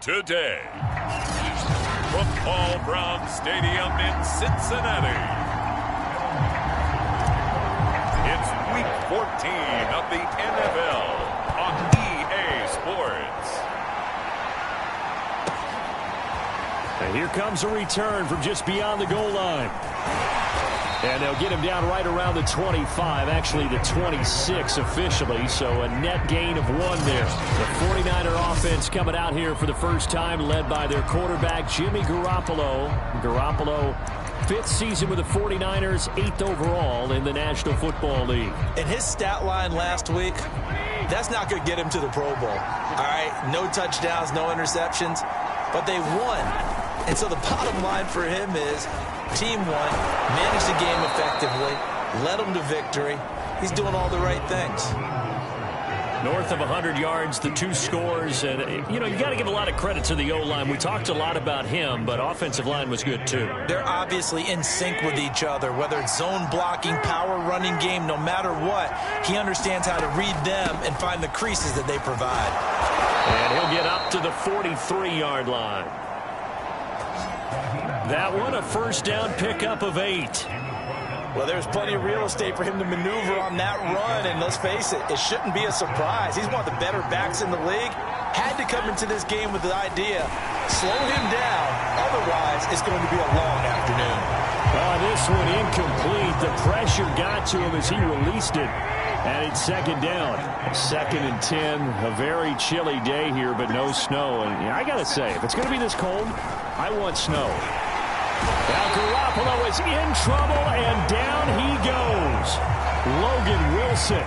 today. Football Brown Stadium in Cincinnati. It's Week 14 of the NFL on EA Sports. And here comes a return from just beyond the goal line. And they'll get him down right around the 25, actually the 26 officially, so a net gain of 1 there. The 49er offense coming out here for the first time, led by their quarterback, Jimmy Garoppolo. Garoppolo, 5th season with the 49ers, 8th overall in the National Football League. And his stat line last week, that's not going to get him to the Pro Bowl. All right, no touchdowns, no interceptions, but they won. And so the bottom line for him is team won, managed the game effectively, led them to victory. He's doing all the right things. North of 100 yards, the 2 scores. And, you got to give a lot of credit to the O-line. We talked a lot about him, but offensive line was good too. They're obviously in sync with each other, whether it's zone blocking, power running game, no matter what. He understands how to read them and find the creases that they provide. And he'll get up to the 43-yard line. That one, a first down pickup of 8. Well, there's plenty of real estate for him to maneuver on that run, and let's face it, it shouldn't be a surprise. He's one of the better backs in the league. Had to come into this game with the idea, slow him down, otherwise it's going to be a long afternoon. This one incomplete. The pressure got to him as he released it. And it's second down. 2nd and 10. A very chilly day here, but no snow. And I got to say, if it's going to be this cold, I want snow. Now Garoppolo is in trouble, and down he goes. Logan Wilson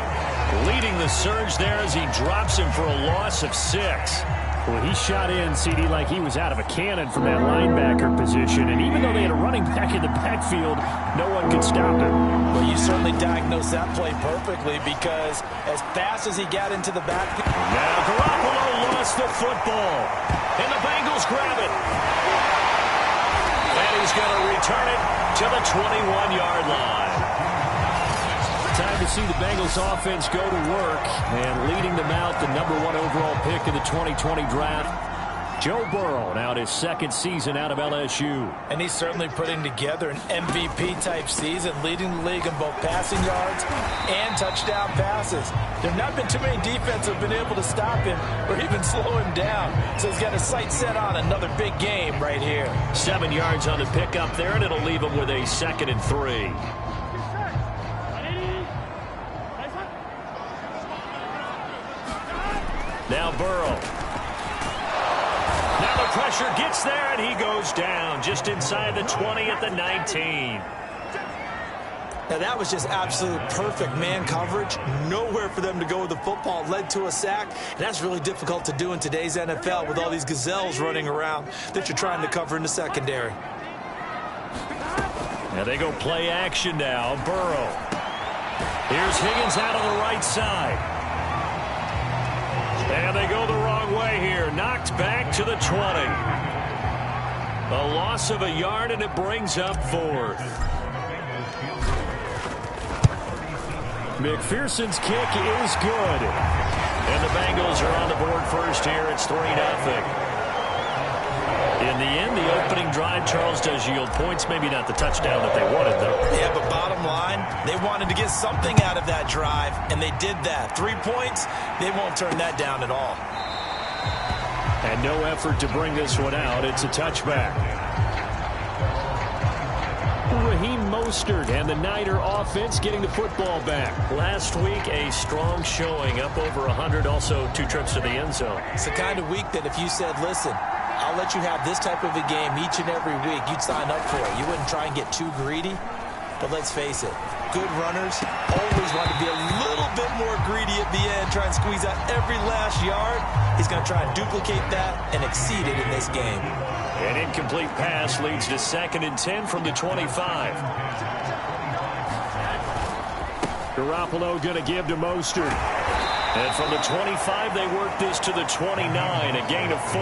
leading the surge there as he drops him for a loss of 6. Well, he shot in, CD, like he was out of a cannon from that linebacker position. And even though they had a running back in the backfield, no one could stop him. Well, you certainly diagnosed that play perfectly because as fast as he got into the backfield. Now Garoppolo lost the football. And the Bengals grab it. And he's going to return it to the 21-yard line. Time to see the Bengals offense go to work, and leading them out, the #1 overall pick in the 2020 draft, Joe Burrow, now his 2nd season out of LSU. And he's certainly putting together an MVP-type season, leading the league in both passing yards and touchdown passes. There have not been too many defenses that have been able to stop him or even slow him down. So he's got his sights set on another big game right here. 7 yards on the pickup there, and it'll leave him with a 2nd and 3. Now Burrow. Now the pressure gets there, and he goes down just inside the 20 at the 19. Now that was just absolute perfect man coverage. Nowhere for them to go with the football. Led to a sack. And that's really difficult to do in today's NFL with all these gazelles running around that you're trying to cover in the secondary. Now they go play action now. Burrow. Here's Higgins out on the right side. And they go the wrong way here. Knocked back to the 20. A loss of a yard, and it brings up 4th. McPherson's kick is good. And the Bengals are on the board first here. It's 3-0. In the end, the opening drive, Charles, does yield points. Maybe not the touchdown that they wanted, though. Yeah, but bottom line, they wanted to get something out of that drive, and they did that. 3 points, they won't turn that down at all. And no effort to bring this one out. It's a touchback. Raheem Mostert and the Niner offense getting the football back. Last week, a strong showing, up over 100, also 2 trips to the end zone. It's the kind of week that if you said, listen, I'll let you have this type of a game each and every week, you'd sign up for it. You wouldn't try and get too greedy. But let's face it, good runners always want to be a little bit more greedy at the end, try and squeeze out every last yard. He's going to try and duplicate that and exceed it in this game. An incomplete pass leads to 2nd and 10 from the 25. Garoppolo going to give to Mostert. And from the 25, they work this to the 29, a gain of 4.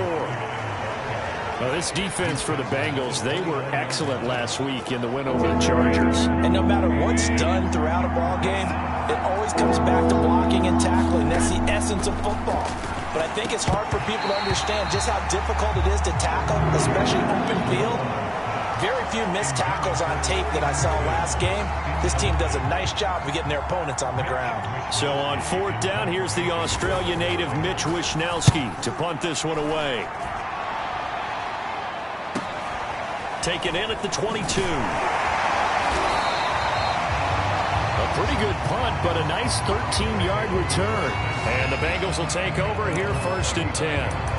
Well, this defense for the Bengals, they were excellent last week in the win over the Chargers. And no matter what's done throughout a ball game, it always comes back to blocking and tackling. That's the essence of football. but I think it's hard for people to understand just how difficult it is to tackle, especially open field. Very few missed tackles on tape that I saw last game. This team does a nice job of getting their opponents on the ground. So on fourth down, here's the Australia native Mitch Wishnowsky to punt this one away. Taken in at the 22. A pretty good punt, but a nice 13-yard return. And the Bengals will take over here, 1st and 10.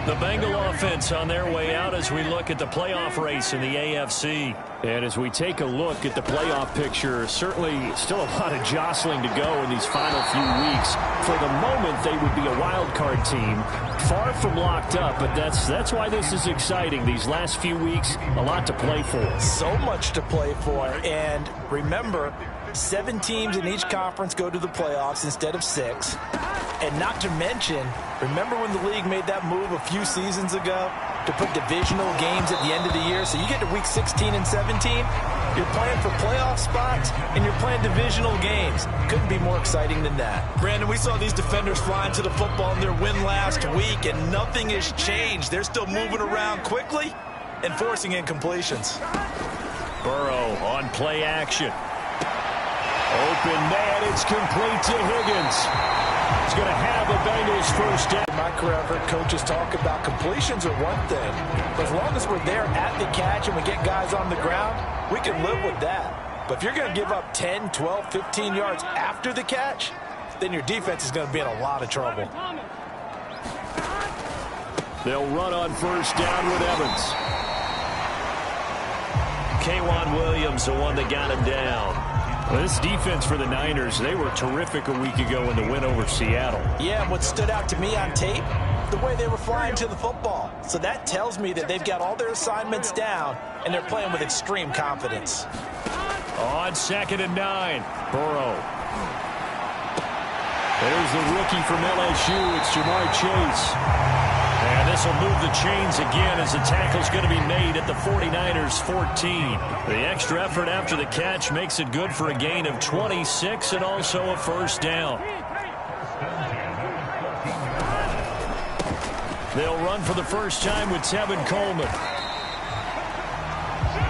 The Bengal offense on their way out as we look at the playoff race in the AFC. And as we take a look at the playoff picture, certainly still a lot of jostling to go in these final few weeks. For the moment, they would be a wild card team, far from locked up, but that's why this is exciting. These last few weeks, a lot to play for. So much to play for. And remember, 7 teams in each conference go to the playoffs instead of 6. And not to mention, remember when the league made that move a few seasons ago to put divisional games at the end of the year? So you get to week 16 and 17, you're playing for playoff spots, and you're playing divisional games. Couldn't be more exciting than that. Brandon, we saw these defenders flying to the football in their win last week, and nothing has changed. They're still moving around quickly and forcing incompletions. Burrow on play action. Open man, it's complete to Higgins. He's going to have a Bengals first down. In my career, I've heard coaches talk about completions are one thing. But as long as we're there at the catch and we get guys on the ground, we can live with that. But if you're going to give up 10, 12, 15 yards after the catch, then your defense is going to be in a lot of trouble. They'll run on first down with Evans. K'Wan Williams, the one that got him down. Well, this defense for the Niners, they were terrific a week ago in the win over Seattle. Yeah, and what stood out to me on tape, the way they were flying to the football. So that tells me that they've got all their assignments down, and they're playing with extreme confidence. On 2nd and 9, Burrow. There's the rookie from LSU. It's Jamar Chase. And this will move the chains again as the tackle's going to be made at the 49ers 14. The extra effort after the catch makes it good for a gain of 26 and also a first down. They'll run for the first time with Tevin Coleman.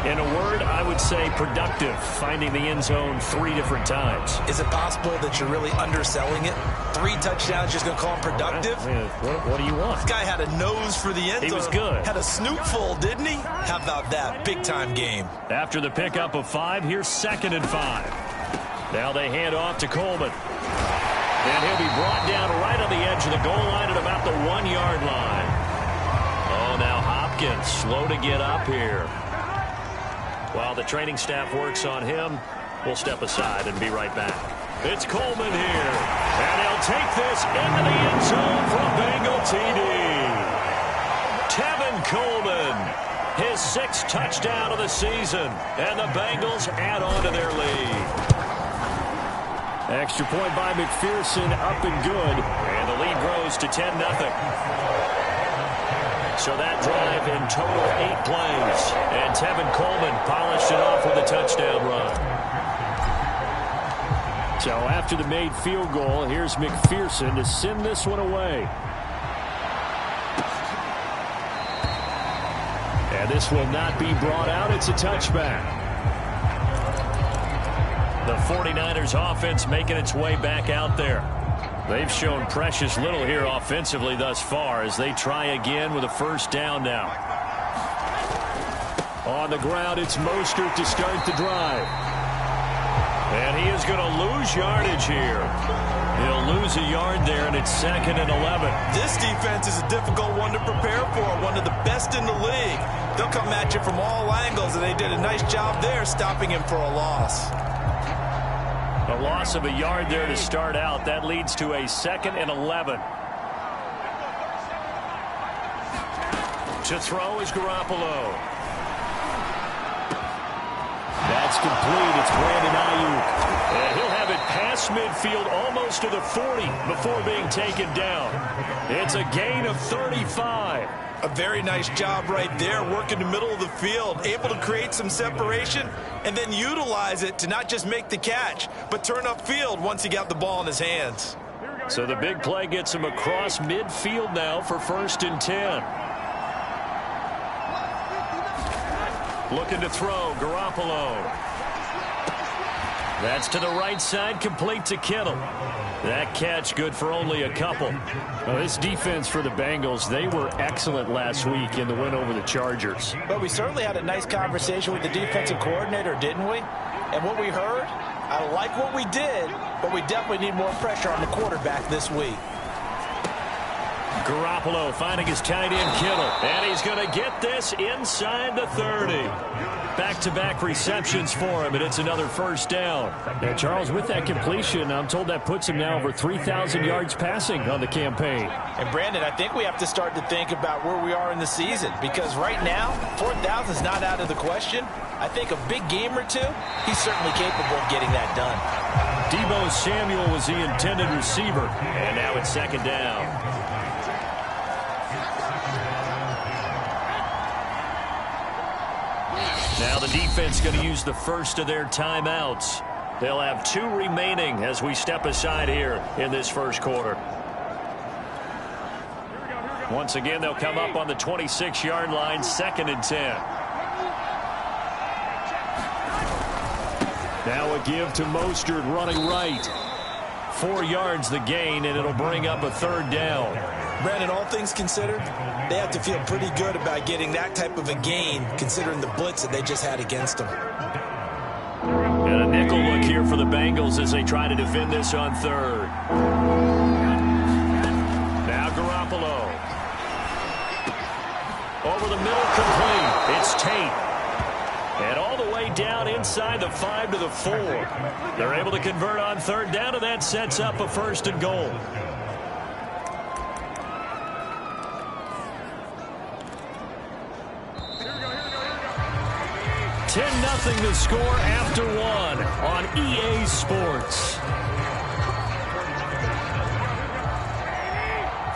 In a word, I would say productive, finding the end zone 3 different times. Is it possible that you're really underselling it? 3 touchdowns, just going to call him productive? What do you want? This guy had a nose for the end zone. He was good. Had a snootful, didn't he? How about that? Big-time game. After the pickup of 5, here's 2nd and 5. Now they hand off to Coleman. And he'll be brought down right on the edge of the goal line at about the 1-yard line. Oh, now Hopkins slow to get up here. While the training staff works on him, we'll step aside and be right back. It's Coleman here, and he'll take this into the end zone from Bengal TD. Tevin Coleman, his 6th touchdown of the season, and the Bengals add on to their lead. Extra point by McPherson, up and good, and the lead grows to 10-0. So that drive in total 8 plays. And Tevin Coleman polished it off with a touchdown run. So after the made field goal, here's McPherson to send this one away. And this will not be brought out. It's a touchback. The 49ers offense making its way back out there. They've shown precious little here offensively thus far as they try again with a first down now. On the ground, it's Mostert to start the drive. And he is going to lose yardage here. He'll lose a yard there, and it's 2nd and 11. This defense is a difficult one to prepare for, one of the best in the league. They'll come at you from all angles, and they did a nice job there stopping him for a loss. A loss of a yard there to start out. That leads to a 2nd and 11. To throw is Garoppolo. That's complete. It's Brandon Ayuk. And he'll have it pass across midfield almost to the 40 before being taken down. It's a gain of 35. A very nice job right there, working the middle of the field, able to create some separation and then utilize it to not just make the catch, but turn upfield once he got the ball in his hands. So the big play gets him across midfield now for 1st and 10. Looking to throw, Garoppolo. That's to the right side, complete to Kittle. That catch good for only a couple. Well, this defense for the Bengals, they were excellent last week in the win over the Chargers. But we certainly had a nice conversation with the defensive coordinator, didn't we? And what we heard, I like what we did, but we definitely need more pressure on the quarterback this week. Garoppolo finding his tight end Kittle, and he's going to get this inside the 30. Back-to-back receptions for him, and it's another 1st down. Now, Charles, with that completion, I'm told that puts him now over 3,000 yards passing on the campaign. And, Brandon, I think we have to start to think about where we are in the season, because right now, 4,000 is not out of the question. I think a big game or two, he's certainly capable of getting that done. Deebo Samuel was the intended receiver, and now it's 2nd down. Now the defense going to use the first of their timeouts. They'll have 2 remaining as we step aside here in this 1st quarter. Once again, they'll come up on the 26-yard line, 2nd and 10. Now a give to Mostert running right. 4 yards the gain, and it'll bring up a 3rd down. Brandon, all things considered, they have to feel pretty good about getting that type of a gain, considering the blitz that they just had against them. And a nickel look here for the Bengals as they try to defend this on 3rd. Now Garoppolo. Over the middle, complete. It's Tate. And all the way down inside the 5 to the 4. They're able to convert on 3rd down, and that sets up a 1st and goal. 10-0 to score after 1 on EA Sports.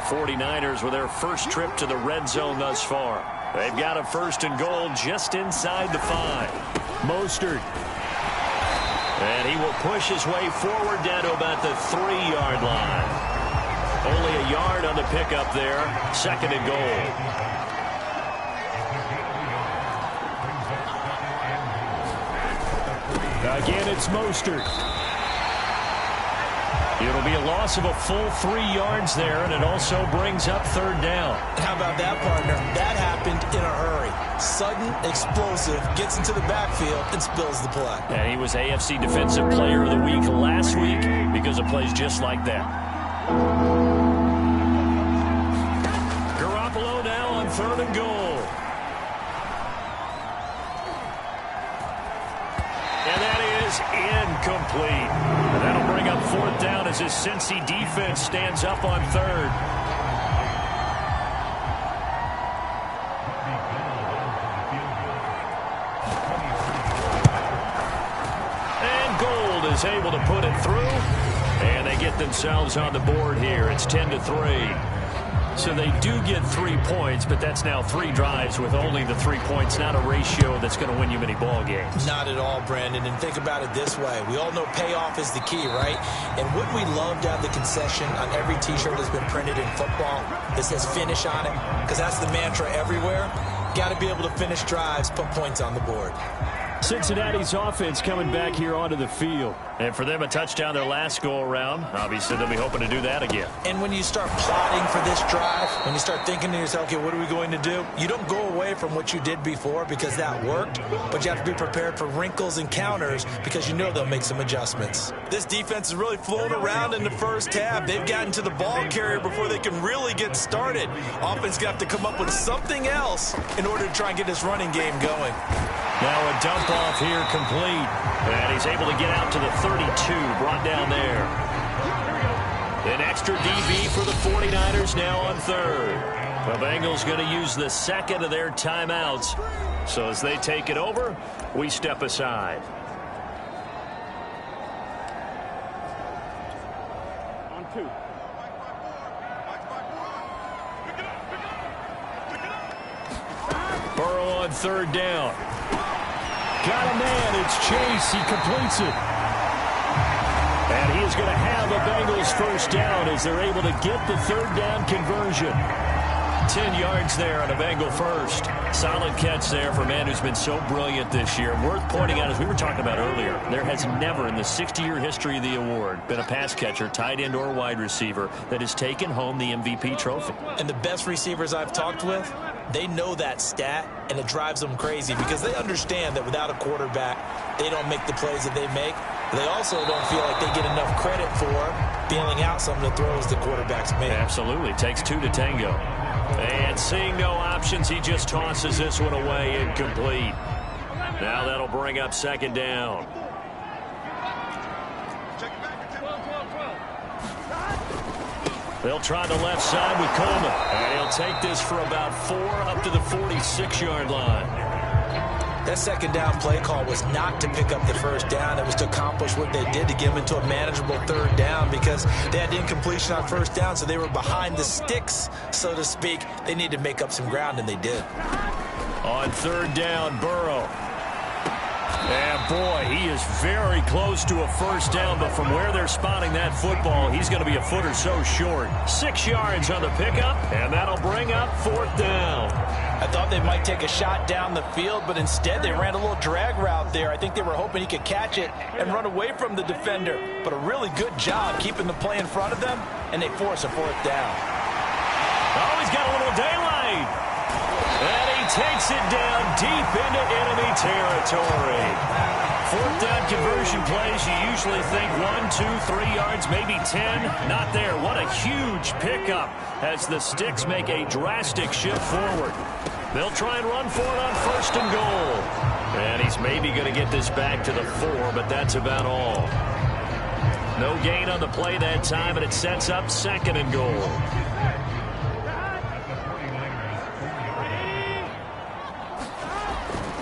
49ers with their first trip to the red zone thus far. They've got a 1st and goal just inside the 5. Mostert. And he will push his way forward down to about the 3-yard line. Only a yard on the pickup there. 2nd and goal. Again, it's Mostert. It'll be a loss of a full 3 yards there, and it also brings up 3rd down. How about that, partner? That happened in a hurry. Sudden, explosive, gets into the backfield, and spills the play. And he was AFC Defensive Player of the Week last week because of plays just like that. Garoppolo now on 3rd and goal. And that is incomplete. And that'll bring up 4th down as his Cincy defense stands up on 3rd. And Gold is able to put it through. And they get themselves on the board here. It's 10-3. So they do get 3 points, but that's now 3 drives with only the 3 points, not a ratio that's going to win you many ball games. Not at all, Brandon. And think about it this way. We all know payoff is the key, right? And wouldn't we love to have the concession on every T-shirt that's been printed in football that says finish on it? Because that's the mantra everywhere. Got to be able to finish drives, put points on the board. Cincinnati's offense coming back here onto the field. And for them, a touchdown their last go-around. Obviously, they'll be hoping to do that again. And when you start plotting for this drive, when you start thinking to yourself, okay, what are we going to do? You don't go away from what you did before because that worked, but you have to be prepared for wrinkles and counters because you know they'll make some adjustments. This defense is really flown around in the first half. They've gotten to the ball carrier before they can really get started. Offense got to come up with something else in order to try and get this running game going. Now a dump off here complete. And he's able to get out to the 32, brought down there. An extra DB for the 49ers now on 3rd. The Bengals going to use the 2nd of their timeouts. So as they take it over, we step aside. Burrow on third down. Got a man. It's Chase. He completes it. And he is going to have a Bengals first down as they're able to get the third down conversion. 10 yards there on a Bengal first. Solid catch there for a man who's been so brilliant this year. Worth pointing out, as we were talking about earlier, there has never in the 60-year history of the award been a pass catcher, tight end or wide receiver that has taken home the MVP trophy. And the best receivers I've talked with, they know that stat, and it drives them crazy because they understand that without a quarterback, they don't make the plays that they make. They also don't feel like they get enough credit for bailing out some of the throws the quarterbacks make. Absolutely. Takes two to tango. And seeing no options, he just tosses this one away, incomplete. Now that'll bring up second down. They'll try the left side with Coleman. And he'll take this for about 4 up to the 46-yard line. That second down play call was not to pick up the first down. It was to accomplish what they did to get them into a manageable third down because they had incompletion on first down, so they were behind the sticks, so to speak. They needed to make up some ground, and they did. On third down, Burrow. And, boy, he is very close to a first down, but from where they're spotting that football, he's going to be a foot or so short. 6 yards on the pickup, and that'll bring up fourth down. I thought they might take a shot down the field, but instead they ran a little drag route there. I think they were hoping he could catch it and run away from the defender. But a really good job keeping the play in front of them, and they force a fourth down. Oh, he's got a little daylight. And he takes it down deep into enemy territory. Fourth down conversion plays, you usually think 1, 2, 3 yards, maybe 10. Not there. What a huge pickup as the Sticks make a drastic shift forward. They'll try and run for it on first and goal. And he's maybe going to get this back to the 4, but that's about all. No gain on the play that time, and it sets up second and goal.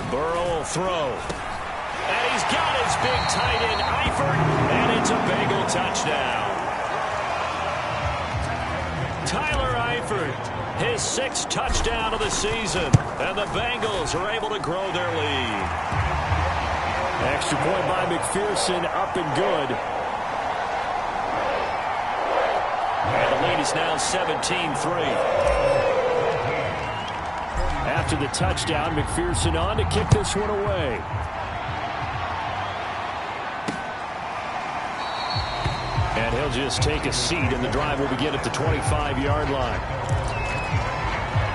Burrow will throw. And he's got his big tight end, Eifert, and it's a Bengal touchdown. Tyler Eifert, his 6th touchdown of the season, and the Bengals are able to grow their lead. Extra point by McPherson, up and good. And the lead is now 17-3. After the touchdown, McPherson on to kick this one away. And he'll just take a seat, and the drive will begin at the 25-yard line.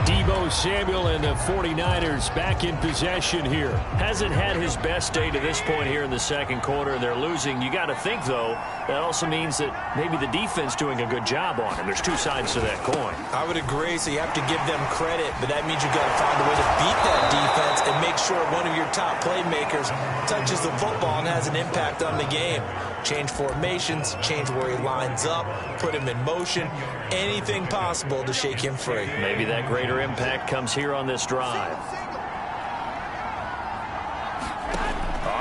Deebo Samuel and the 49ers back in possession here. Hasn't had his best day to this point here in the second quarter. They're losing. You got to think, though, that also means that maybe the defense doing a good job on him. There's two sides to that coin. I would agree, so you have to give them credit, but that means you've got to find a way to beat that defense and make sure one of your top playmakers touches the football and has an impact on the game. Change formations, change where he lines up, put him in motion, anything possible to shake him free. Maybe that greater impact comes here on this drive.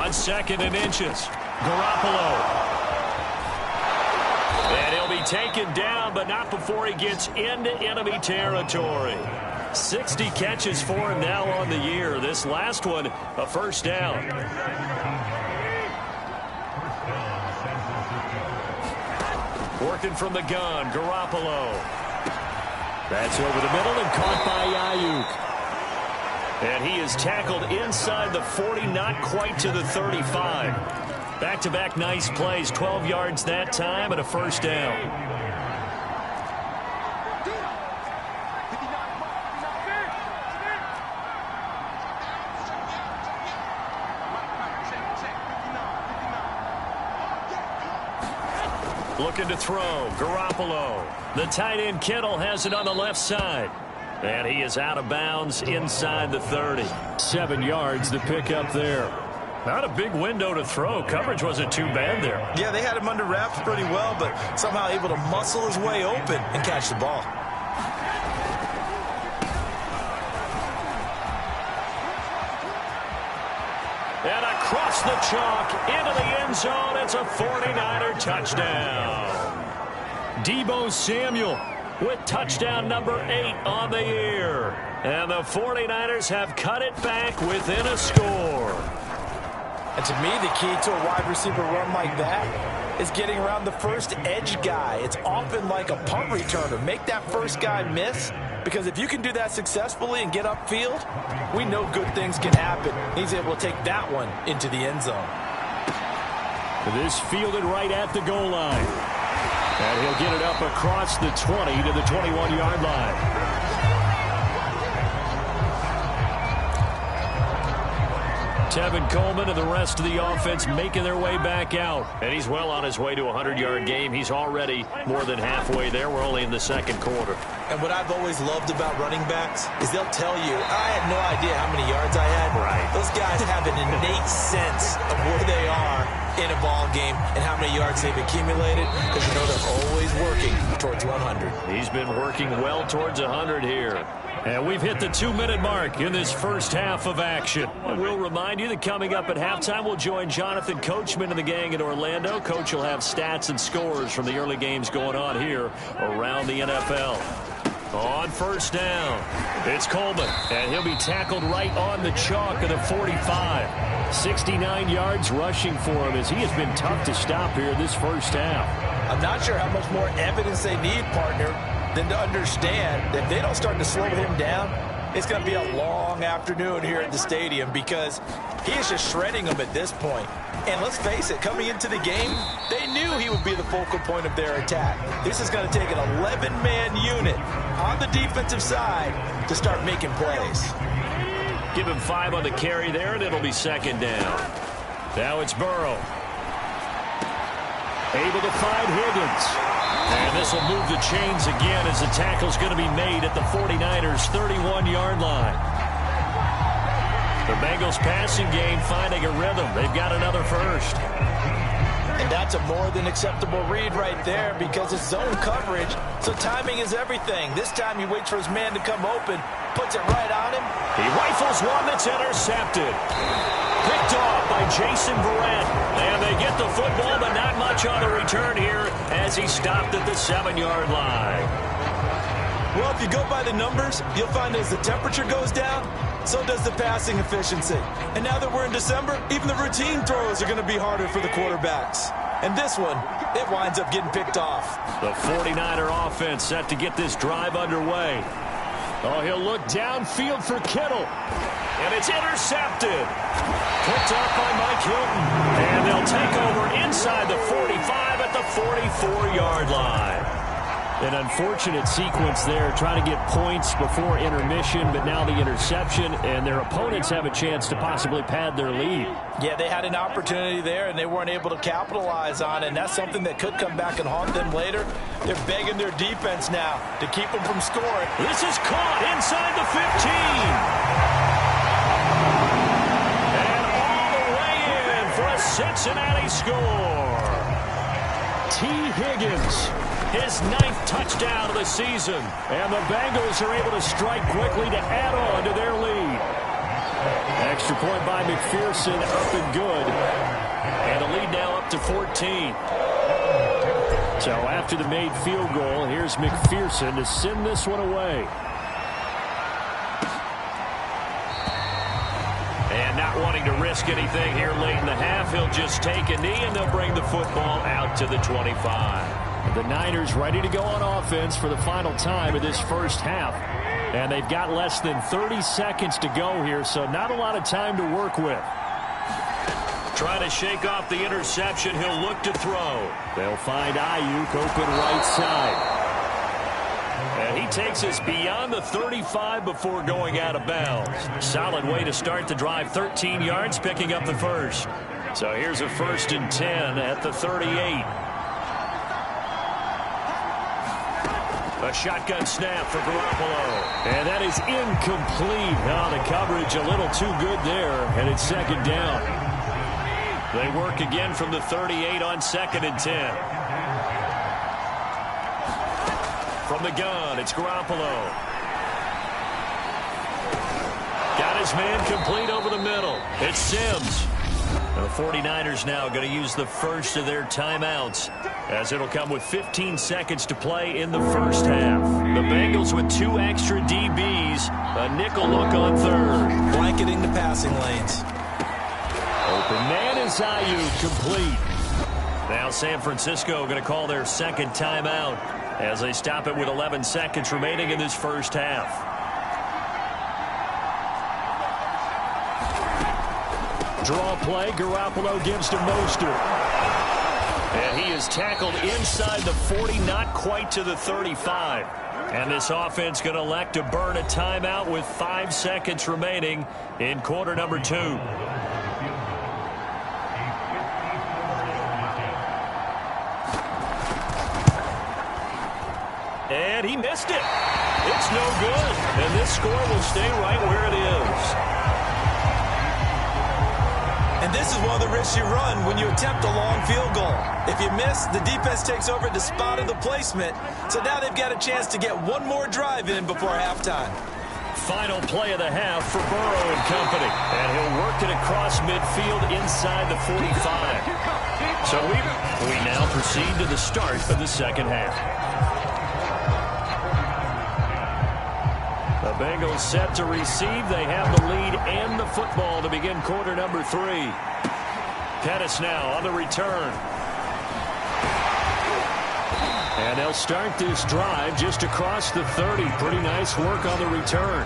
On second and inches, Garoppolo. And he'll be taken down, but not before he gets into enemy territory. 60 catches for him now on the year. This last one, a first down. Working from the gun, Garoppolo. That's over the middle and caught by Ayuk. And he is tackled inside the 40, not quite to the 35. Back-to-back nice plays, 12 yards that time and a first down. Looking to throw, Garoppolo. The tight end, Kittle, has it on the left side. And he is out of bounds inside the 30. 7 yards, the pickup there. Not a big window to throw. Coverage wasn't too bad there. Yeah, they had him under wraps pretty well, but somehow able to muscle his way open and catch the ball. And across the chalk into the end zone. It's a 49er touchdown. Deebo Samuel with touchdown number 8 on the year. And the 49ers have cut it back within a score. And to me, the key to a wide receiver run like that is getting around the first edge guy. It's often like a punt returner. Make that first guy miss, because if you can do that successfully and get upfield, we know good things can happen. He's able to take that one into the end zone. This fielded right at the goal line. And he'll get it up across the 20 to the 21-yard line. Tevin Coleman and the rest of the offense making their way back out. And he's well on his way to a 100-yard game. He's already more than halfway there. We're only in the second quarter. And what I've always loved about running backs is they'll tell you, I had no idea how many yards I had. Right. Those guys have an innate sense of where they are in a ball game and how many yards they've accumulated, because you know they're always working towards 100. He's been working well towards 100 here. And we've hit the 2-minute mark in this first half of action. And we'll remind you that coming up at halftime, we'll join Jonathan Coachman and the gang in Orlando. Coach will have stats and scores from the early games going on here around the NFL. On first down, it's Coleman, and he'll be tackled right on the chalk of the 45. 69 yards rushing for him, as he has been tough to stop here this first half. I'm not sure how much more evidence they need, partner, than to understand that if they don't start to slow him down, it's going to be a long afternoon here at the stadium, because he is just shredding them at this point. And let's face it, coming into the game, they knew he would be the focal point of their attack. This is going to take an 11-man unit on the defensive side to start making plays. Give him 5 on the carry there, and it'll be second down. Now it's Burrow. Able to find Higgins. And this will move the chains again, as the tackle's going to be made at the 49ers' 31-yard line. The Bengals passing game finding a rhythm. They've got another first. And that's a more than acceptable read right there, because it's zone coverage, so timing is everything. This time he waits for his man to come open, puts it right on him. He rifles one that's intercepted. Picked off by Jason Verrett. And they get the football, but not much on the return here, as he stopped at the 7-yard line. Well, if you go by the numbers, you'll find as the temperature goes down, so does the passing efficiency. And now that we're in December, even the routine throws are going to be harder for the quarterbacks. And this one, it winds up getting picked off. The 49er offense set to get this drive underway. Oh, he'll look downfield for Kittle. And it's intercepted. Picked up by Mike Hilton. And they'll take over inside the 45 at the 44-yard line. An unfortunate sequence there, trying to get points before intermission, but now the interception, and their opponents have a chance to possibly pad their lead. Yeah, they had an opportunity there, and they weren't able to capitalize on it, and that's something that could come back and haunt them later. They're begging their defense now to keep them from scoring. This is caught inside the 15. And all the way in for a Cincinnati score. T. Higgins, his 9th touchdown of the season. And the Bengals are able to strike quickly to add on to their lead. Extra point by McPherson, up and good. And a lead now up to 14. So after the made field goal, here's McPherson to send this one away. And not wanting to risk anything here late in the half, he'll just take a knee, and they'll bring the football out to the 25. The Niners ready to go on offense for the final time of this first half. And they've got less than 30 seconds to go here, so not a lot of time to work with. Trying to shake off the interception, he'll look to throw. They'll find Ayuk open right side. And he takes us beyond the 35 before going out of bounds. Solid way to start the drive, 13 yards, picking up the first. So here's a 1st and 10 at the 38. A shotgun snap for Garoppolo. And that is incomplete. Oh, the coverage a little too good there, and it's second down. They work again from the 38 on 2nd and 10. From the gun, it's Garoppolo. Got his man complete over the middle. It's Sims. The 49ers now going to use the first of their timeouts, as it'll come with 15 seconds to play in the first half. The Bengals with 2 extra DBs, a nickel look on third. Blanketing the passing lanes. Open man is Ayuk, complete. Now San Francisco going to call their second timeout as they stop it with 11 seconds remaining in this first half. Draw play, Garoppolo gives to Mostert. And he is tackled inside the 40, not quite to the 35. And this offense going to elect to burn a timeout with 5 seconds remaining in quarter number 2. And he missed it. It's no good. And this score will stay right where it is. And this is one of the risks you run when you attempt a long field goal. If you miss, the defense takes over the spot of the placement. So now they've got a chance to get one more drive in before halftime. Final play of the half for Burrow and company. And he'll work it across midfield inside the 45. So we now proceed to the start of the second half. The Bengals set to receive. They have the lead and the football to begin quarter number 3. Pettis now on the return. And they'll start this drive just across the 30. Pretty nice work on the return.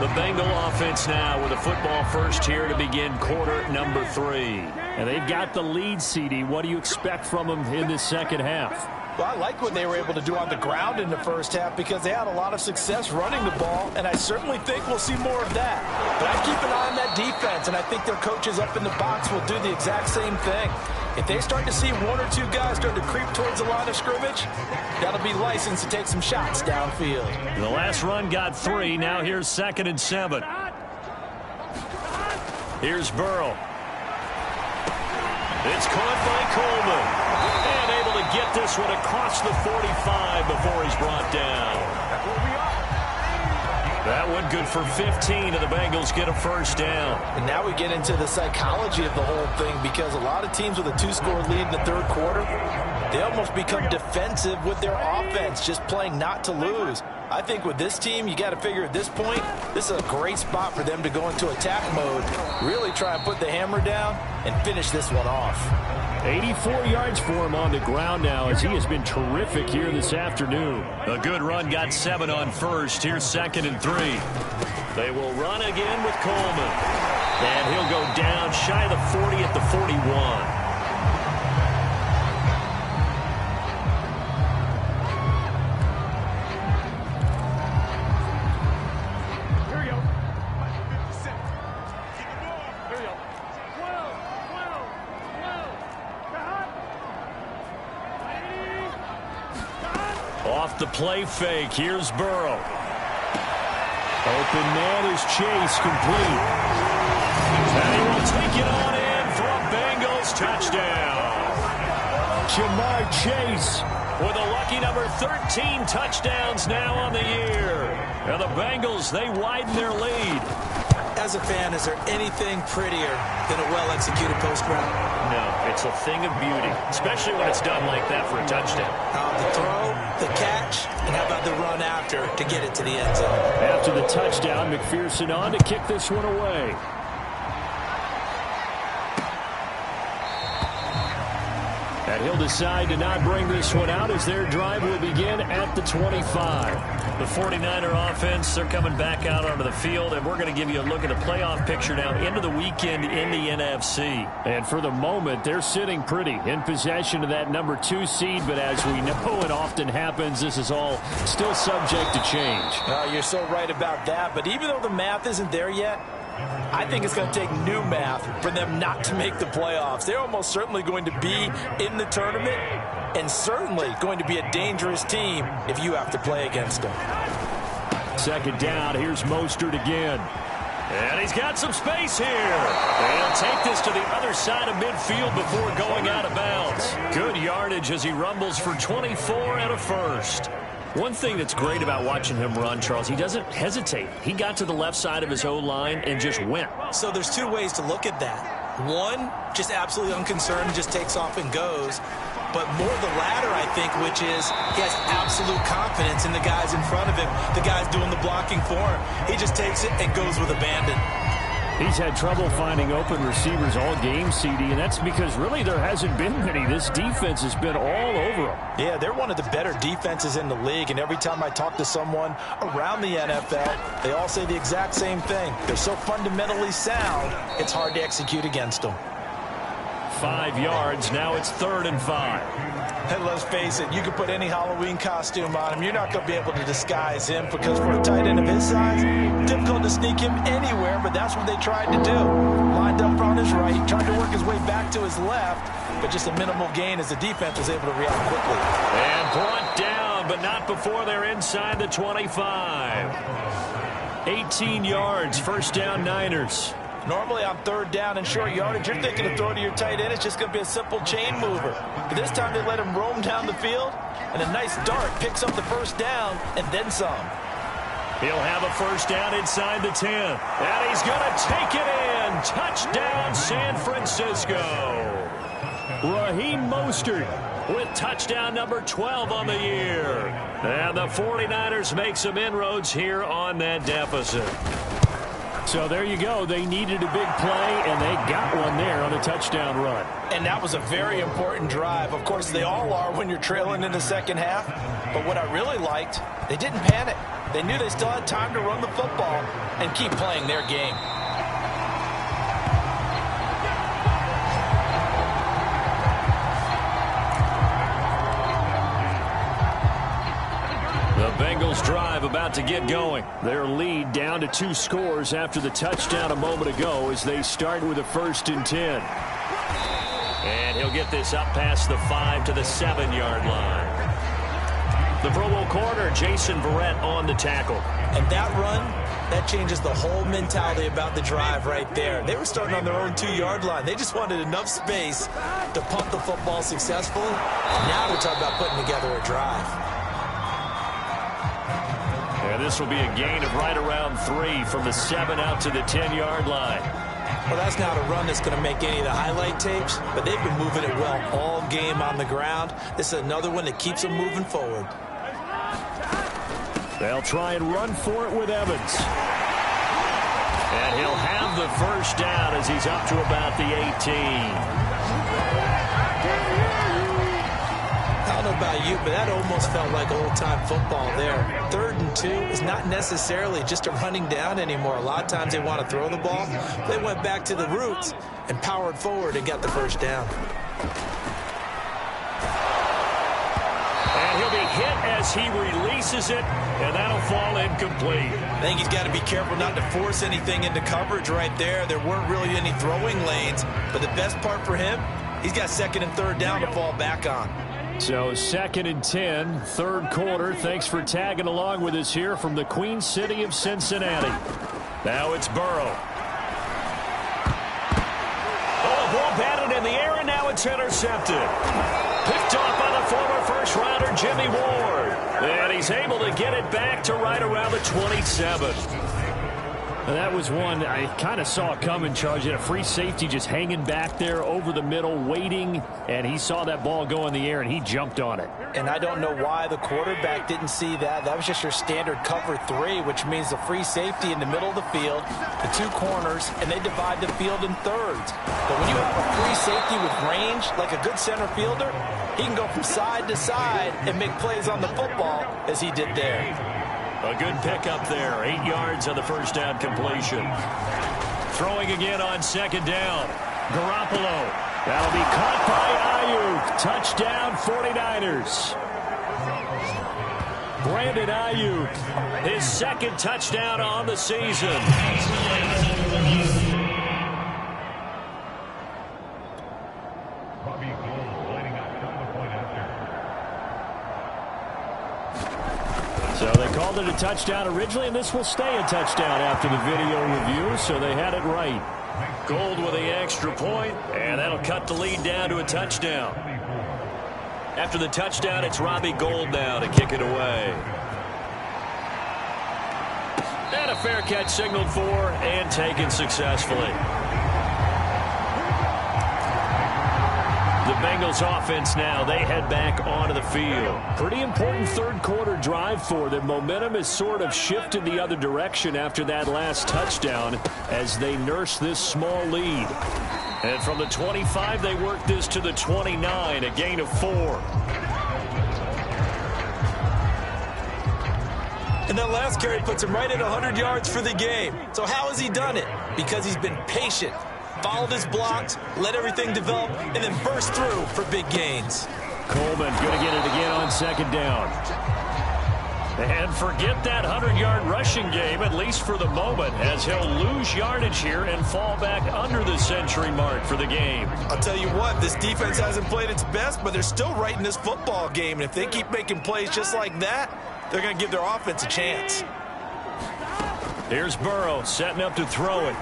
The Bengal offense now with a football first here to begin quarter number 3. And they've got the lead, CD. What do you expect from them in this second half? Well, I like what they were able to do on the ground in the first half because they had a lot of success running the ball, and I certainly think we'll see more of that. But I keep an eye on that defense, and I think their coaches up in the box will do the exact same thing. If they start to see 1 or 2 guys start to creep towards the line of scrimmage, that'll be licensed to take some shots downfield. The last run got 3. Now here's 2nd and 7. Here's Burrow. It's caught by Coleman. And able to get this one across the 45 before he's brought down. That one good for 15, and the Bengals get a first down. And now we get into the psychology of the whole thing because a lot of teams with a 2-score lead in the third quarter, they almost become defensive with their offense, just playing not to lose. I think with this team, you got to figure at this point, this is a great spot for them to go into attack mode, really try and put the hammer down and finish this one off. 84 yards for him on the ground now as he has been terrific here this afternoon. A good run, got 7 on first. Here's 2nd and 3. They will run again with Coleman. And he'll go down shy of the 40 at the 41. Off the play fake, here's Burrow. Open man is Chase, complete. And he will take it on in for a Bengals touchdown. Jamar Chase with a lucky number 13 touchdowns now on the year. And the Bengals, they widen their lead. As a fan, is there anything prettier than a well-executed post route? No, it's a thing of beauty, especially when it's done like that for a touchdown. The throw, the catch, and how about the run after to get it to the end zone? After the touchdown, McPherson on to kick this one away. And he'll decide to not bring this one out as their drive will begin at the 25. The 49er offense, they're coming back out onto the field, and we're going to give you a look at the playoff picture now into the weekend in the NFC. And for the moment, they're sitting pretty in possession of that number 2 seed, but as we know it often happens, this is all still subject to change. You're so right about that, but even though the math isn't there yet, I think it's going to take new math for them not to make the playoffs. They're almost certainly going to be in the tournament and certainly going to be a dangerous team if you have to play against them. 2nd down, here's Mostert again. And he's got some space here. And he'll take this to the other side of midfield before going out of bounds. Good yardage as he rumbles for 24 and a first. One thing that's great about watching him run, Charles, he doesn't hesitate. He got to the left side of his O-line and just went. So there's two ways to look at that. One, just absolutely unconcerned, just takes off and goes. But more the latter, I think, which is he has absolute confidence in the guys in front of him, the guys doing the blocking for him. He just takes it and goes with abandon. He's had trouble finding open receivers all game, CD, and that's because really there hasn't been many. This defense has been all over him. Yeah, they're one of the better defenses in the league, and every time I talk to someone around the NFL, they all say the exact same thing. They're so fundamentally sound, it's hard to execute against them. 5 yards, now it's 3rd and 5. And let's face it, you can put any Halloween costume on him. You're not going to be able to disguise him because for a tight end of his size, difficult to sneak him anywhere, but that's what they tried to do. Lined up on his right, tried to work his way back to his left, but just a minimal gain as the defense was able to react quickly. And brought down, but not before they're inside the 25. 18 yards, first down Niners. Normally on 3rd down and short yardage, you're thinking to throw to your tight end. It's just going to be a simple chain mover. But this time they let him roam down the field, and a nice dart picks up the first down and then some. He'll have a first down inside the 10. And he's going to take it in. Touchdown, San Francisco. Raheem Mostert with touchdown number 12 on the year. And the 49ers make some inroads here on that deficit. So there you go. They needed a big play, and they got one there on a touchdown run. And that was a very important drive. Of course, they all are when you're trailing in the second half. But what I really liked, they didn't panic. They knew they still had time to run the football and keep playing their game. The Bengals drive about to get going. Their lead down to 2 scores after the touchdown a moment ago as they start with a 1st and 10. And he'll get this up past the 5 to the 7-yard line. The Pro Bowl corner, Jason Verrett, on the tackle. And that run, that changes the whole mentality about the drive right there. They were starting on their own 2-yard line. They just wanted enough space to pump the football successfully. Now they're talking about putting together a drive. And this will be a gain of right around 3 from the 7 out to the 10-yard line. Well, that's not a run that's going to make any of the highlight tapes, but they've been moving it well all game on the ground. This is another one that keeps them moving forward. They'll try and run for it with Evans. And he'll have the first down as he's up to about the 18. I don't know about you, but that almost felt like old-time football there. 3rd and 2 is not necessarily just a running down anymore. A lot of times they want to throw the ball. They went back to the roots and powered forward and got the first down. And he'll be hit as he releases it, and that'll fall incomplete. I think he's got to be careful not to force anything into coverage right there. There weren't really any throwing lanes, but the best part for him, he's got 2nd and 3rd down to fall back on. So 2nd and 10, 3rd quarter. Thanks for tagging along with us here from the Queen City of Cincinnati. Now it's Burrow. Oh, the ball batted in the air, and now it's intercepted. Picked off by the former first-rounder Jimmy Ward. And he's able to get it back to right around the 27. And that was one I kind of saw coming, Charge. Had a free safety just hanging back there over the middle, waiting, and he saw that ball go in the air, and he jumped on it. And I don't know why the quarterback didn't see that. That was just your standard cover 3, which means the free safety in the middle of the field, the 2 corners, and they divide the field in thirds. But when you have a free safety with range, like a good center fielder, he can go from side to side and make plays on the football as he did there. A good pickup there. 8 yards on the first down completion. Throwing again on 2nd down. Garoppolo. That'll be caught by Ayuk. Touchdown 49ers. Brandon Ayuk. His 2nd touchdown on the season. So they called it a touchdown originally, and this will stay a touchdown after the video review, so they had it right. Gold with the extra point, and that'll cut the lead down to a touchdown. After the touchdown, it's Robbie Gould now to kick it away. And a fair catch signaled for and taken successfully. The Bengals offense now, they head back onto the field. Pretty important third quarter drive for them. Momentum has sort of shifted the other direction after that last touchdown as they nurse this small lead. And from the 25, they work this to the 29, a gain of 4. And that last carry puts him right at 100 yards for the game. So how has he done it? Because he's been patient, followed his blocks, let everything develop, and then burst through for big gains. Coleman going to get it again on second down. And forget that 100-yard rushing game, at least for the moment, as he'll lose yardage here and fall back under the century mark for the game. I'll tell you what, this defense hasn't played its best, but they're still right in this football game. And if they keep making plays just like that, they're going to give their offense a chance. Here's Burrow setting up to throw it.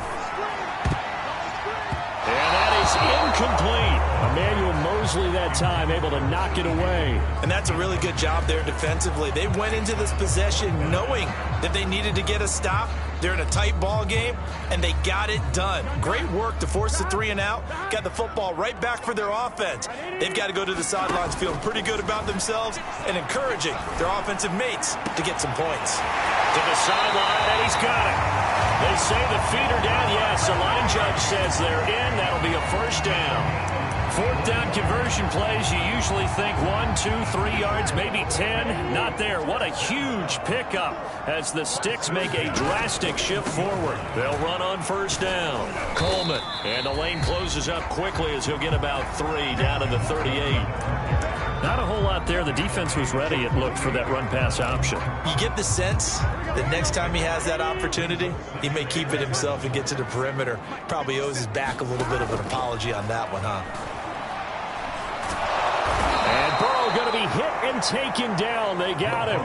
And that is incomplete. Emmanuel Mosley that time able to knock it away. And that's a really good job there defensively. They went into this possession knowing that they needed to get a stop. They're in a tight ball game, and they got it done. Great work to force the 3 and out. Got the football right back for their offense. They've got to go to the sidelines feeling pretty good about themselves and encouraging their offensive mates to get some points. To the sideline, and he's got it. They say the feet are down. Yes, the line judge says they're in. That'll be a first down. Fourth down conversion plays, you usually think 1, 2, 3 yards, maybe 10. Not there. What a huge pickup as the Sticks make a drastic shift forward. They'll run on first down. Coleman, and the lane closes up quickly as he'll get about 3 down to the 38. Not a whole lot there. The defense was ready, it looked, for that run-pass option. You get the sense that next time he has that opportunity, he may keep it himself and get to the perimeter. Probably owes his back a little bit of an apology on that one, huh? And Burrow going to be hit and taken down. They got him.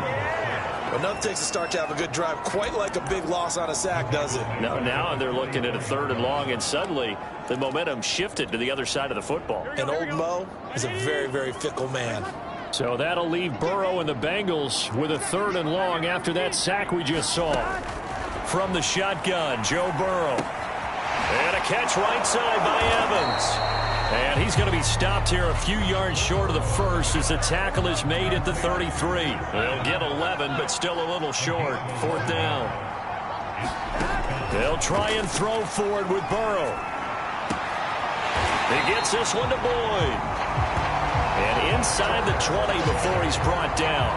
Well, nothing takes a start to have a good drive quite like a big loss on a sack, does it? No, now they're looking at a 3rd and long, and suddenly the momentum shifted to the other side of the football. And old Mo is a very, very fickle man. So that'll leave Burrow and the Bengals with a 3rd and long after that sack we just saw. From the shotgun, Joe Burrow. And a catch right side by Evans. And he's going to be stopped here a few yards short of the first as the tackle is made at the 33. They'll get 11, but still a little short. 4th down. They'll try and throw forward with Burrow. He gets this one to Boyd. And inside the 20 before he's brought down.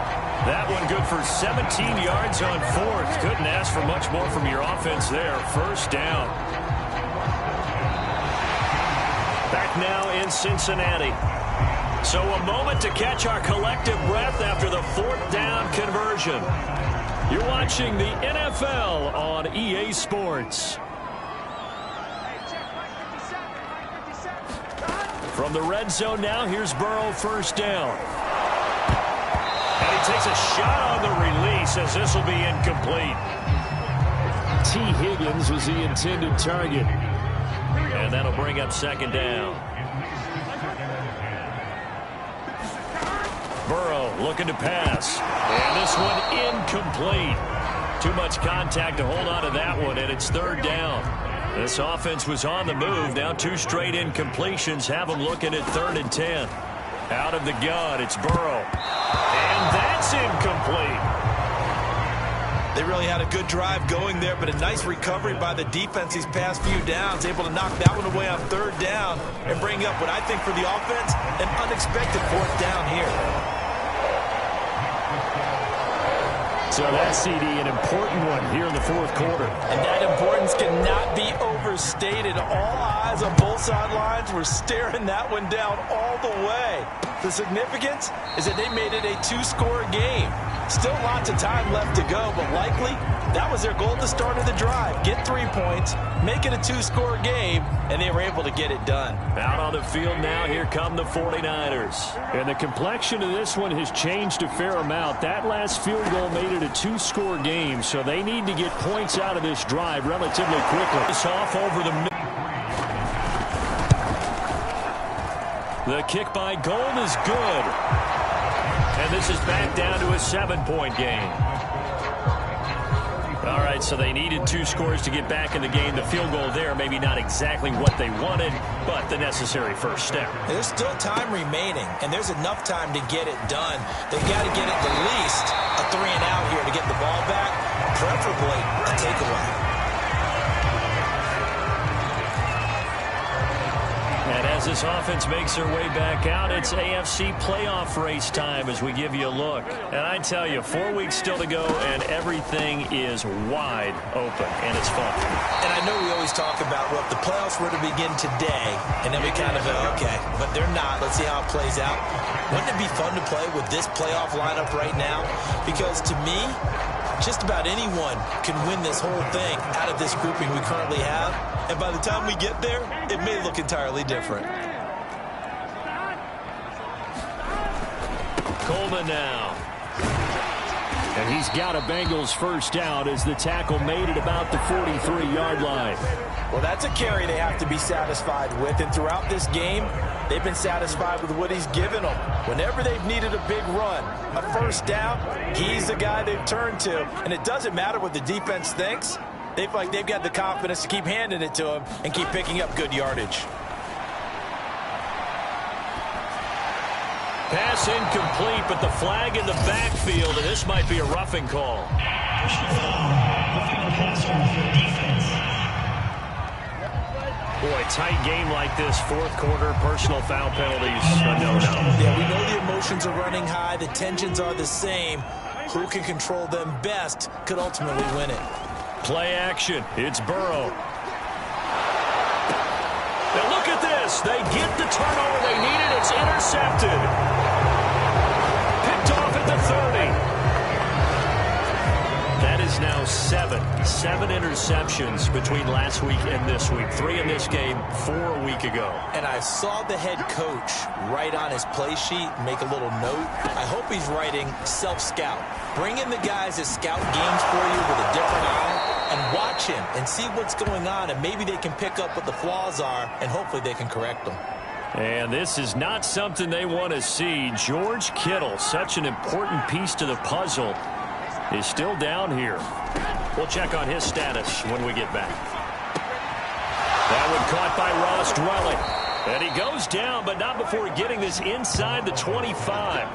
That one good for 17 yards on 4th. Couldn't ask for much more from your offense there. First down. Back now in Cincinnati. So a moment to catch our collective breath after the 4th down conversion. You're watching the NFL on EA Sports. From the red zone now, here's Burrow, first down. And he takes a shot on the release as this will be incomplete. T. Higgins was the intended target. And that'll bring up 2nd down. Burrow looking to pass. And this one incomplete. Too much contact to hold on to that one, and it's 3rd down. This offense was on the move. Now 2 straight incompletions have them looking at 3rd and 10. Out of the gun, it's Burrow. And that's incomplete. They really had a good drive going there, but a nice recovery by the defense these past few downs, able to knock that one away on 3rd down and bring up what I think for the offense, an unexpected 4th down here. So that CD, an important one here in the 4th quarter. And that importance cannot be overstated. All eyes on both sidelines were staring that one down all the way. The significance is that they made it a 2-score game. Still lots of time left to go, but likely that was their goal at the start of the drive. Get 3 points, make it a 2-score game, and they were able to get it done. Out on the field now, here come the 49ers. And the complexion of this one has changed a fair amount. That last field goal made it a 2-score game, so they need to get points out of this drive relatively quickly. It's off over the middle. The kick by Gold is good. And this is back down to a 7-point game. All right, so they needed 2 scores to get back in the game. The field goal there, maybe not exactly what they wanted, but the necessary first step. There's still time remaining, and there's enough time to get it done. They've got to get at the least a 3-and-out here to get the ball back, preferably a takeaway. And as this offense makes their way back out, it's AFC playoff race time as we give you a look. And I tell you, 4 weeks still to go, and everything is wide open, and it's fun. And I know we always talk about, well, if the playoffs were to begin today, and then we kind of go, okay, but they're not. Let's see how it plays out. Wouldn't it be fun to play with this playoff lineup right now? Because to me, just about anyone can win this whole thing out of this grouping we currently have. And by the time we get there, it may look entirely different. Coleman now. And he's got a Bengals first down as the tackle made it about the 43-yard line. Well, that's a carry they have to be satisfied with. And throughout this game, they've been satisfied with what he's given them. Whenever they've needed a big run, a first down, he's the guy they've turned to. And it doesn't matter what the defense thinks. They feel like they've got the confidence to keep handing it to him and keep picking up good yardage. Pass incomplete, but the flag in the backfield, and this might be a roughing call. Boy, tight game like this, fourth quarter, personal foul penalties, a no-no. Yeah, we know the emotions are running high, the tensions are the same. Who can control them best could ultimately win it. Play action. It's Burrow. Now look at this. They get the turnover they needed. It's intercepted. Picked off at the 30. That is now 7 interceptions between last week and this week. 3 in this game, 4 a week ago. And I saw the head coach write on his play sheet, make a little note. I hope he's writing self-scout. Bring in the guys that scout games for you with a different eye and watch him and see what's going on, and maybe they can pick up what the flaws are, and hopefully they can correct them. And this is not something they want to see. George Kittle, such an important piece to the puzzle, is still down here. We'll check on his status when we get back. That one caught by Ross Dwelling. And he goes down, but not before getting this inside the 25.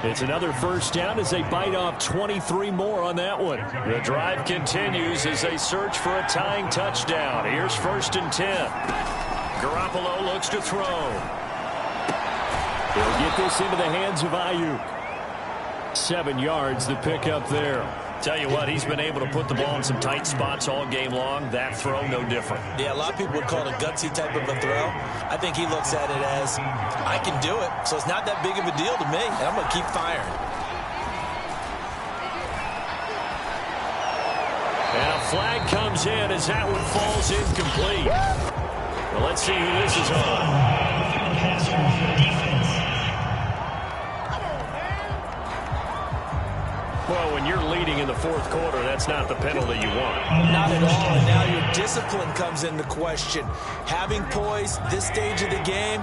It's another first down as they bite off 23 more on that one. The drive continues as they search for a tying touchdown. Here's 1st and 10. Garoppolo looks to throw. They'll get this into the hands of Ayuk. 7 yards, the pickup there. Tell you what, he's been able to put the ball in some tight spots all game long. That throw, no different. Yeah, a lot of people would call it a gutsy type of a throw. I think he looks at it as, I can do it, so it's not that big of a deal to me, and I'm going to keep firing. And a flag comes in as that one falls incomplete. Well, let's see who this is on. Well, when you're leading in the fourth quarter, that's not the penalty you want. Not at all. And now your discipline comes into question. Having poise this stage of the game,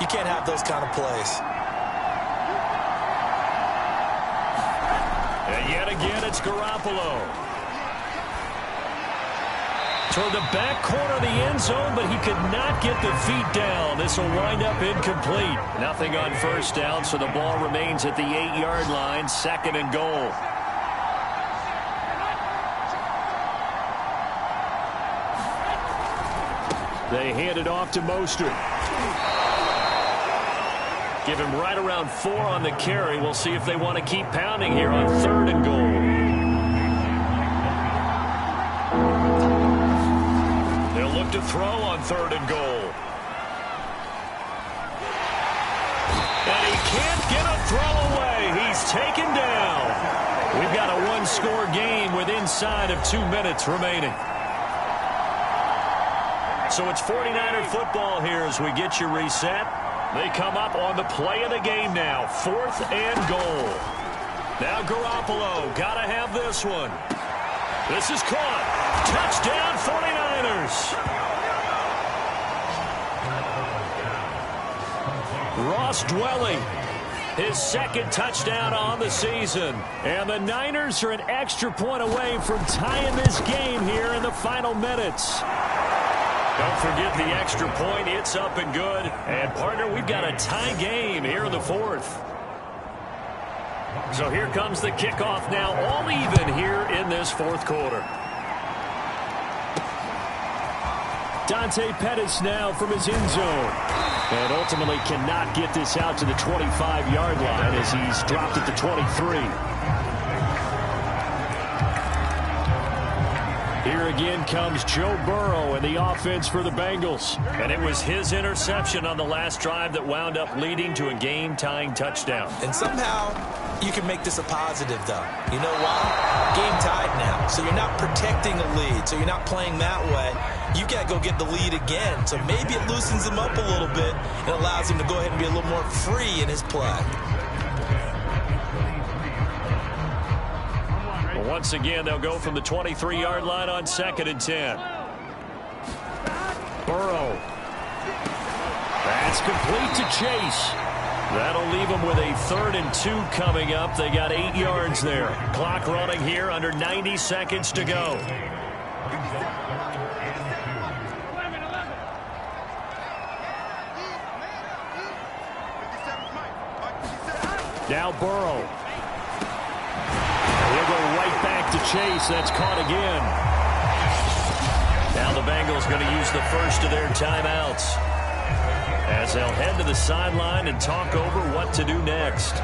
you can't have those kind of plays. And yet again, it's Garoppolo. Toward the back corner of the end zone, but he could not get the feet down. This will wind up incomplete. Nothing on first down, so the ball remains at the 8-yard line, 2nd and goal. They hand it off to Mostert. Give him right around 4 on the carry. We'll see if they want to keep pounding here on 3rd and goal. Look to throw on 3rd and goal. And he can't get a throw away. He's taken down. We've got a 1-score game with inside of 2 minutes remaining. So it's 49er football here as we get you reset. They come up on the play of the game now. 4th and goal. Now Garoppolo. Got to have this one. This is caught. Touchdown 49ers. Ross Dwelly, his second touchdown on the season. And the Niners are an extra point away from tying this game here in the final minutes. Don't forget the extra point. It's up and good. And, partner, we've got a tie game here in the fourth. So here comes the kickoff now, all even here in this fourth quarter. Dante Pettis now from his end zone. And ultimately cannot get this out to the 25-yard line as he's dropped at the 23. Here again comes Joe Burrow and the offense for the Bengals. And it was his interception on the last drive that wound up leading to a game-tying touchdown. And somehow you can make this a positive, though. You know why? Game tied now. So you're not protecting a lead. So you're not playing that way. You got to go get the lead again. So maybe it loosens him up a little bit and allows him to go ahead and be a little more free in his play. Well, once again, they'll go from the 23-yard line on 2nd and 10. Burrow. That's complete to Chase. That'll leave them with a 3rd and 2 coming up. They got 8 yards there. Clock running here, under 90 seconds to go. Now Burrow. He'll go right back to Chase. That's caught again. Now the Bengals going to use the first of their timeouts, as they'll head to the sideline and talk over what to do next.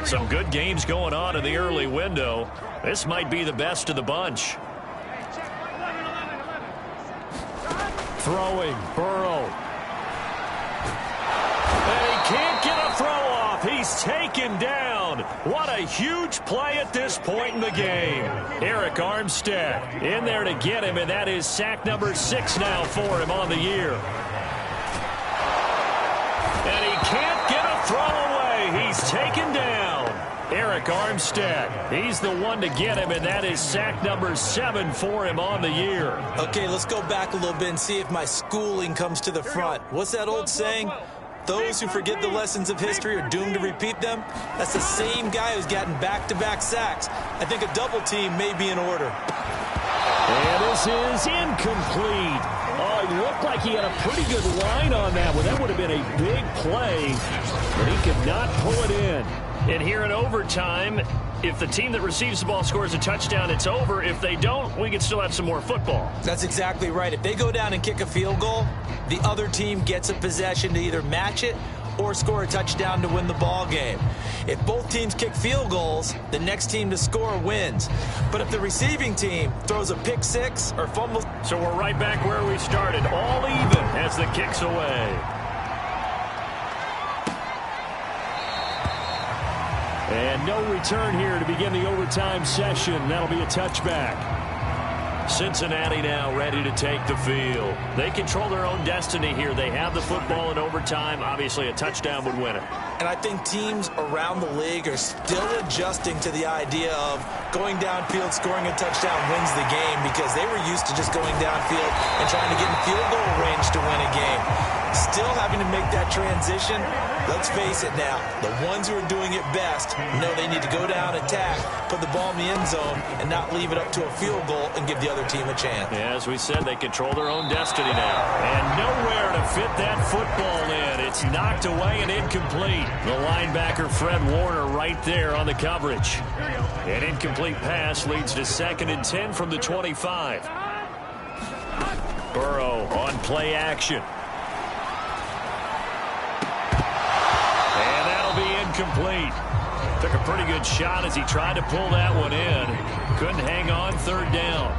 Some good games going on in the early window. This might be the best of the bunch. Throwing, Burrow. And he can't get a throw off. He's taken down. What a huge play at this point in the game. Eric Armstead in there to get him, and that is sack number 6 now for him on the year. And he can't get a throw away. He's taken down. Eric Armstead, he's the one to get him, and that is sack number 7 for him on the year. Okay, let's go back a little bit and see if my schooling comes to the front. What's that old saying? Those who forget the lessons of history are doomed to repeat them. That's the same guy who's gotten back-to-back sacks. I think a double team may be in order. And this is incomplete. Oh, it looked like he had a pretty good line on that one. That would have been a big play, but he could not pull it in. And here in overtime, if the team that receives the ball scores a touchdown, it's over. If they don't, we can still have some more football. That's exactly right. If they go down and kick a field goal, the other team gets a possession to either match it or score a touchdown to win the ball game. If both teams kick field goals, the next team to score wins. But if the receiving team throws a pick six or fumbles... So we're right back where we started, all even as the kick's away. And no return here to begin the overtime session. That'll be a touchback. Cincinnati now ready to take the field. They control their own destiny here. They have the football in overtime. Obviously, a touchdown would win it. And I think teams around the league are still adjusting to the idea of going downfield, scoring a touchdown wins the game, because they were used to just going downfield and trying to get in field goal range to win a game. Still having to make that transition. Let's face it now, the ones who are doing it best know they need to go down, attack, put the ball in the end zone, and not leave it up to a field goal and give the other team a chance. Yeah, as we said, they control their own destiny now. And nowhere to fit that football in. It's knocked away and incomplete. The linebacker, Fred Warner, right there on the coverage. An incomplete pass leads to 2nd and 10 from the 25. Burrow on play action. Complete. Took a pretty good shot as he tried to pull that one in. Couldn't hang on 3rd down.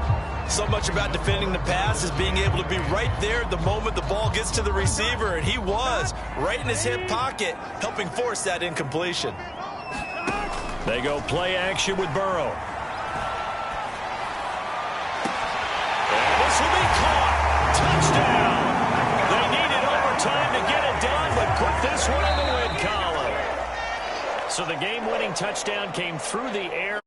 So much about defending the pass is being able to be right there at the moment the ball gets to the receiver, and he was right in his hip pocket, helping force that incompletion. They go play action with Burrow. And this will be caught. Touchdown. They needed overtime to get it done, but put this one in the win column. So the game-winning touchdown came through the air.